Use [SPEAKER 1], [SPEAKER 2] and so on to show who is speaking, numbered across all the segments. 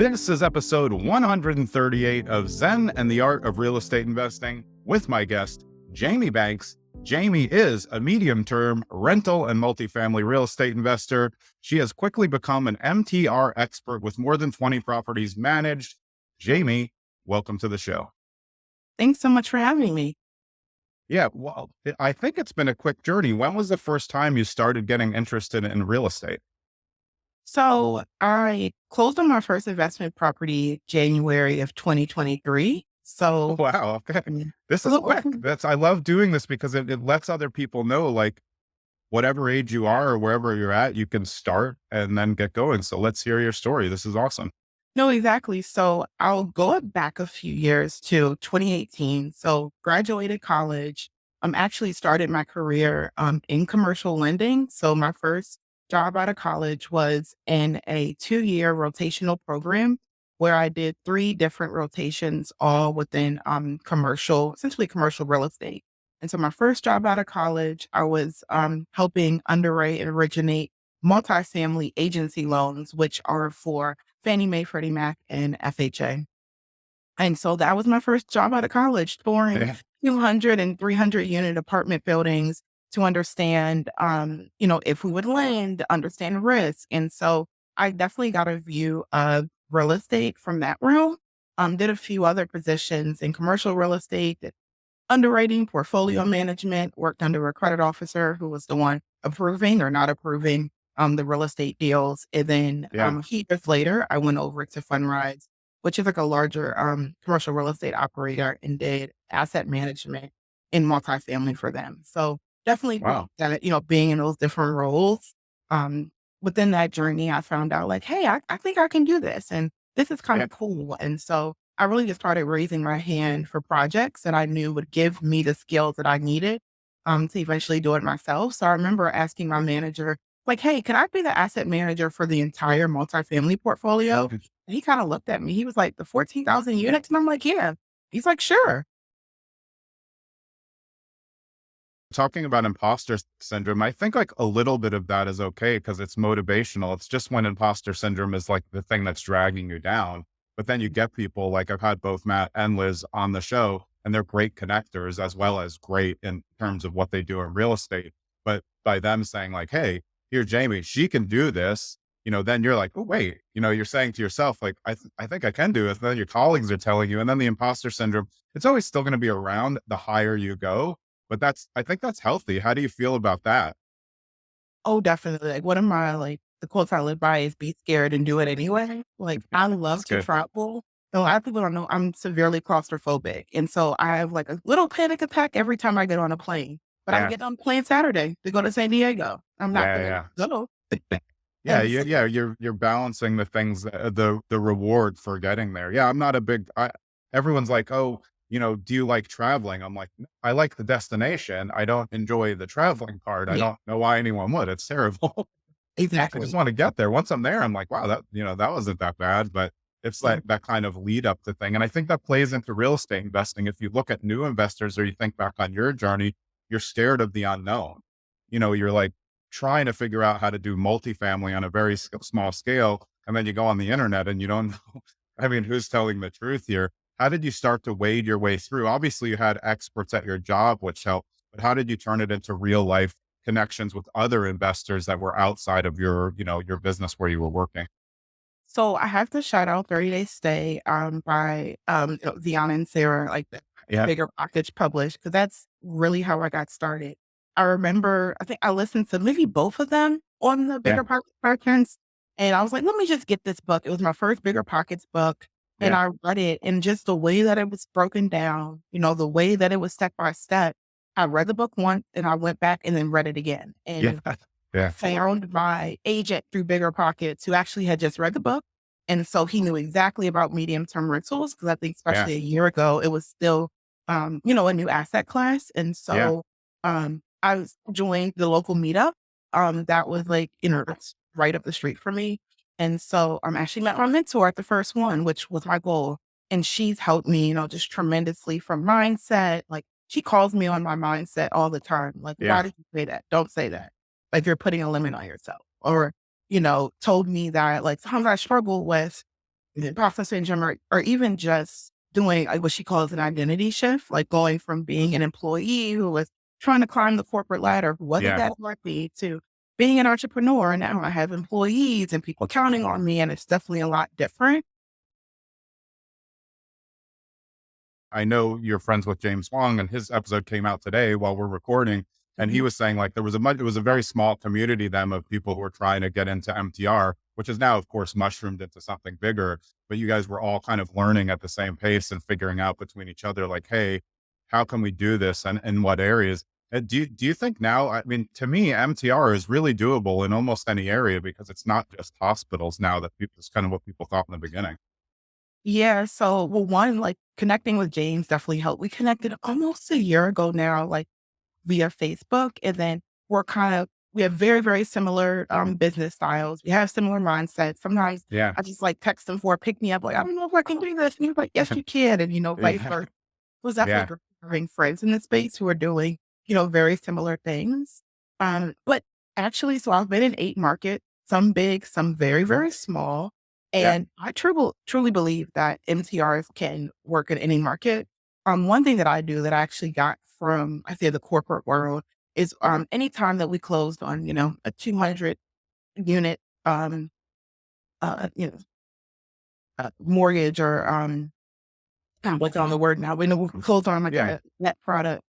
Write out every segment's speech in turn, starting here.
[SPEAKER 1] This is episode 138 of Zen and the Art of Real Estate Investing with my guest, Jamie Banks. Jamie is a medium-term rental and multifamily real estate investor. She has quickly become an MTR expert with more than 20 properties managed. Jamie, welcome to the show.
[SPEAKER 2] Thanks so much for having me.
[SPEAKER 1] Yeah, well, I think it's been a quick journey. When was the first time you started getting interested in real estate?
[SPEAKER 2] So I closed on my first investment property January of 2023.
[SPEAKER 1] Oh,
[SPEAKER 2] So
[SPEAKER 1] wow. Okay. This
[SPEAKER 2] a
[SPEAKER 1] is
[SPEAKER 2] little
[SPEAKER 1] quick.
[SPEAKER 2] over-
[SPEAKER 1] I love doing this because it lets other people know, like, whatever age you are or wherever you're at, you can start and then get going. So let's hear your story. This is awesome.
[SPEAKER 2] no, exactly. So I'll go back a few years to 2018. So graduated college. Actually started my career in commercial lending. So my first job out of college was in a 2-year rotational program where I did 3 different rotations, all within essentially commercial real estate. And so my first job out of college, I was helping underwrite and originate multifamily agency loans, which are for Fannie Mae, Freddie Mac, and FHA. And so that was my first job out of college, touring
[SPEAKER 1] Yeah.
[SPEAKER 2] 200 and 300 unit apartment buildings to understand, if we would lend, understand risk. And so I definitely got a view of real estate from that realm. Did a few other positions in commercial real estate, did underwriting, portfolio management, worked under a credit officer who was the one approving or not approving the real estate deals. And then
[SPEAKER 1] Yeah.
[SPEAKER 2] a few years later, I went over to Fundrise, which is like a larger commercial real estate operator, and did asset management in multifamily for them. So definitely
[SPEAKER 1] Wow.
[SPEAKER 2] that, being in those different roles. Um, Within that journey, I found out like, hey, I think I can do this. And this is kind
[SPEAKER 1] Yeah.
[SPEAKER 2] of cool. And so I really just started raising my hand for projects that I knew would give me the skills that I needed to eventually do it myself. So I remember asking my manager, like, hey, can I be the asset manager for the entire multifamily portfolio? And he kind of looked at me. He was like, the 14,000 units? And I'm like, yeah. He's like, sure.
[SPEAKER 1] Talking about imposter syndrome, I think like a little bit of that is okay because it's motivational. It's just when imposter syndrome is like the thing that's dragging you down. But then you get people like I've had both Matt and Liz on the show, and they're great connectors as well as great in terms of what they do in real estate. But by them saying like, hey, here, Jamie, she can do this, then you're like, oh, wait, you're saying to yourself, like, I think I can do it. And then your colleagues are telling you, and then the imposter syndrome, it's always still going to be around the higher you go. But I think that's healthy. How do you feel about that?
[SPEAKER 2] Oh, definitely. Like one of my the quotes I live by is be scared and do it anyway. Like I
[SPEAKER 1] That's
[SPEAKER 2] love to
[SPEAKER 1] good.
[SPEAKER 2] travel. A lot of people don't know I'm severely claustrophobic. And so I have like a little panic attack every time I get on a plane. But I'm
[SPEAKER 1] Yeah.
[SPEAKER 2] getting on the plane Saturday to go to San Diego. I'm not
[SPEAKER 1] Yeah.
[SPEAKER 2] gonna
[SPEAKER 1] Yeah.
[SPEAKER 2] go.
[SPEAKER 1] Yeah.
[SPEAKER 2] And so,
[SPEAKER 1] Yeah. You're balancing the things, the reward for getting there. Yeah. I'm not a big, everyone's like, oh, do you like traveling? I'm like, "No, I like the destination. I don't enjoy the traveling part. I
[SPEAKER 2] yeah,
[SPEAKER 1] don't know why anyone would. It's terrible. I just
[SPEAKER 2] exactly.
[SPEAKER 1] want to get there. Once I'm there, I'm like, wow, that wasn't that bad. But it's
[SPEAKER 2] Yeah.
[SPEAKER 1] like that kind of lead up to thing. And I think that plays into real estate investing. If you look at new investors or you think back on your journey, you're scared of the unknown. You're like trying to figure out how to do multifamily on a very small scale. And then you go on the internet and you don't know. I mean, who's telling the truth here? How did you start to wade your way through? Obviously, you had experts at your job, which helped, but how did you turn it into real life connections with other investors that were outside of your business where you were working?
[SPEAKER 2] So I have to shout out 30 Day Stay by Deanna and Sarah, like the
[SPEAKER 1] Yeah.
[SPEAKER 2] bigger package published, because that's really how I got started. I remember I think I listened to maybe both of them on the
[SPEAKER 1] Yeah.
[SPEAKER 2] bigger pockets podcast, and I was like, let me just get this book. It was my first bigger pockets book. And
[SPEAKER 1] Yeah.
[SPEAKER 2] I read it, and just the way that it was broken down, the way that it was step by step. I read the book once and I went back and then read it again.
[SPEAKER 1] Yeah.
[SPEAKER 2] And
[SPEAKER 1] Yeah.
[SPEAKER 2] found my agent through Bigger Pockets who actually had just read the book. And so he knew exactly about medium term rentals because I think
[SPEAKER 1] Yeah.
[SPEAKER 2] especially a year ago, it was still, a new asset class. And
[SPEAKER 1] Yeah.
[SPEAKER 2] so joined the local meetup. That was like, it's right up the street for me. And so I actually met my mentor at the first one, which was my goal. And she's helped me, just tremendously from mindset. Like she calls me on my mindset all the time. Like,
[SPEAKER 1] Yeah.
[SPEAKER 2] why did you say that? Don't say that, like you're putting a limit on yourself. Or, told me that like sometimes I struggle with imposter syndrome, or even just doing like what she calls an identity shift, like going from being an employee who was trying to climb the corporate ladder, who wasn't
[SPEAKER 1] Yeah.
[SPEAKER 2] that lucky, to being an entrepreneur. And now I have employees and people counting on me, and it's definitely a lot different.
[SPEAKER 1] I know you're friends with James Wong, and his episode came out today while we're recording. And he
[SPEAKER 2] Mhm.
[SPEAKER 1] was saying like it was a very small community then of people who were trying to get into MTR, which is now, of course, mushroomed into something bigger. But you guys were all kind of learning at the same pace and figuring out between each other, like, hey, how can we do this and in what areas? Do you think now? I mean, to me, MTR is really doable in almost any area because it's not just hospitals now that people, it's kind of what people thought in the beginning.
[SPEAKER 2] Yeah. So, well, one, like connecting with James definitely helped. We connected almost a year ago now, like via Facebook. And then we have very, very similar business styles. We have similar mindsets. Sometimes
[SPEAKER 1] Yeah.
[SPEAKER 2] I just like text him for a pick me up, like, I don't know if I can do this. And he's like, yes, you can. And, vice
[SPEAKER 1] Yeah.
[SPEAKER 2] versa. It was definitely
[SPEAKER 1] Yeah.
[SPEAKER 2] great having friends in the space who are doing, very similar things. But actually, so I've been in 8 markets, some big, some very, very small.
[SPEAKER 1] Yeah.
[SPEAKER 2] And I truly believe that MTRs can work in any market. One thing that I do that I actually got from, I say, the corporate world is anytime that we closed on, a 200 unit, you know, mortgage, or I'm blanking on the word now. We know we closed on like
[SPEAKER 1] Yeah.
[SPEAKER 2] a net product.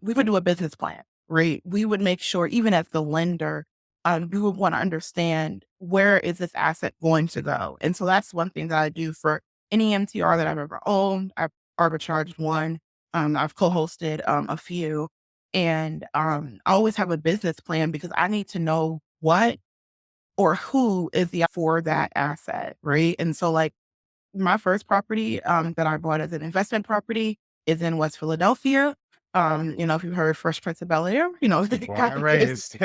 [SPEAKER 2] We would do a business plan, right? We would make sure, even as the lender, we would want to understand, where is this asset going to go? And so that's one thing that I do for any MTR that I've ever owned. I've arbitraged one. I've co-hosted a few, and I always have a business plan because I need to know what or who is the for that asset, right? And so, like, my first property, that I bought as an investment property is in West Philadelphia. If you've heard Fresh Prince of Bel-Air, it
[SPEAKER 1] Born
[SPEAKER 2] kind
[SPEAKER 1] and
[SPEAKER 2] of gives
[SPEAKER 1] raised.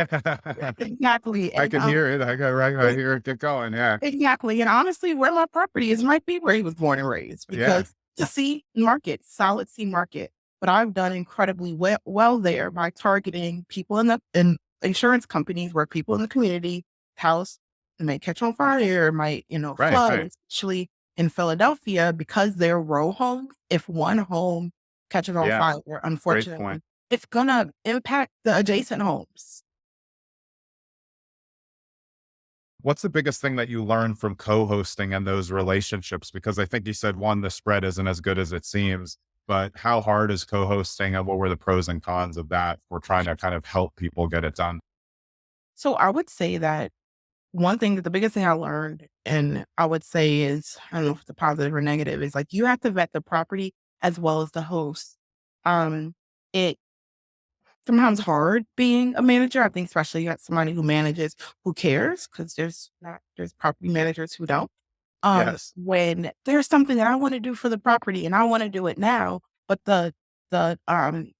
[SPEAKER 2] exactly.
[SPEAKER 1] I
[SPEAKER 2] And,
[SPEAKER 1] can hear it. I got right. I hear it get going. Yeah.
[SPEAKER 2] exactly. And honestly, where my property is might be where he was born and raised,
[SPEAKER 1] Yeah.
[SPEAKER 2] because the C market, solid C market. But I've done incredibly well there by targeting people in insurance companies, where people in the community house may catch on fire, might,
[SPEAKER 1] Right.
[SPEAKER 2] flood,
[SPEAKER 1] Right.
[SPEAKER 2] especially in Philadelphia, because they're row homes. If one home catches on
[SPEAKER 1] Yeah.
[SPEAKER 2] fire,
[SPEAKER 1] Great point.
[SPEAKER 2] unfortunately, it's gonna impact the adjacent homes.
[SPEAKER 1] What's the biggest thing that you learned from co-hosting and those relationships? Because I think you said one, the spread isn't as good as it seems, but how hard is co-hosting and what were the pros and cons of that for trying to kind of help people get it done?
[SPEAKER 2] So I would say that the biggest thing I learned, and I would say is, I don't know if it's a positive or negative, is like, you have to vet the property as well as the host. Um, it sometimes hard being a manager. I think especially you got somebody who manages, who cares, because there's property managers who don't.
[SPEAKER 1] Yes.
[SPEAKER 2] When there's something that I want to do for the property and I want to do it now, but the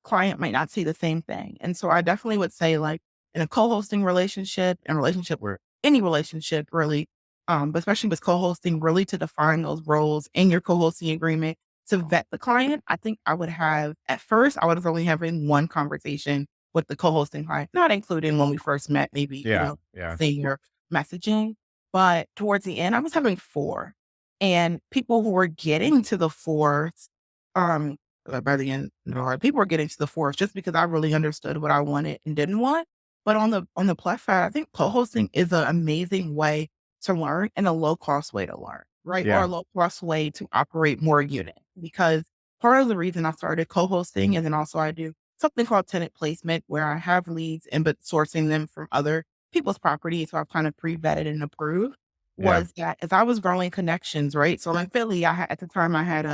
[SPEAKER 2] client might not see the same thing. And so I definitely would say, like, in a co-hosting relationship, and relationship where any relationship really, but especially with co-hosting, really to define those roles in your co-hosting agreement to vet the client. I think I would have, at first, I was only having one conversation with the co-hosting client, not including when we first met, maybe,
[SPEAKER 1] Yeah. Yeah.
[SPEAKER 2] senior messaging. But towards the end, I was having 4, and people who were getting to the 4th, um, by the end, no, people were getting to the 4th just because I really understood what I wanted and didn't want. But on the plus side, I think co-hosting is an amazing way to learn, and a low cost way to learn, right? Or a
[SPEAKER 1] Yeah.
[SPEAKER 2] low cost way to operate more units. Because part of the reason I started co-hosting, and then also I do something called tenant placement, where I have leads and but sourcing them from other people's property, so I've kind of pre-vetted and approved,
[SPEAKER 1] Yeah.
[SPEAKER 2] was that as I was growing connections, right? So in Philly, at the time I had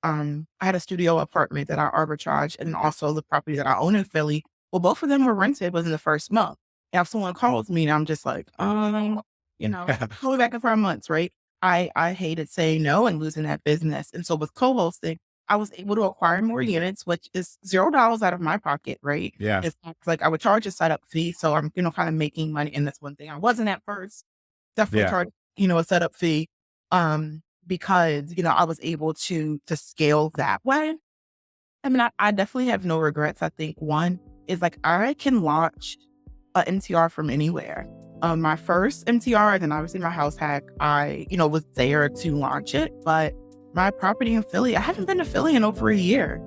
[SPEAKER 2] a studio apartment that I arbitraged, and also the property that I own in Philly. Well, both of them were rented within the first month. Now, if someone calls me and I'm just like, call me back in 5 months, right? I hated saying no and losing that business. And so with co-hosting, I was able to acquire more units, which is $0 out of my pocket, right?
[SPEAKER 1] Yeah.
[SPEAKER 2] It's like I would charge a setup fee. So I'm, kind of making money in this one thing. I wasn't at first. Definitely
[SPEAKER 1] Yeah.
[SPEAKER 2] charge, a setup fee. Because, I was able to scale that way. I mean, I definitely have no regrets. I think one is, like, I can launch a NTR from anywhere. my first MTR, then obviously my house hack, was there to launch it. But my property in Philly, I haven't been to Philly in over a year.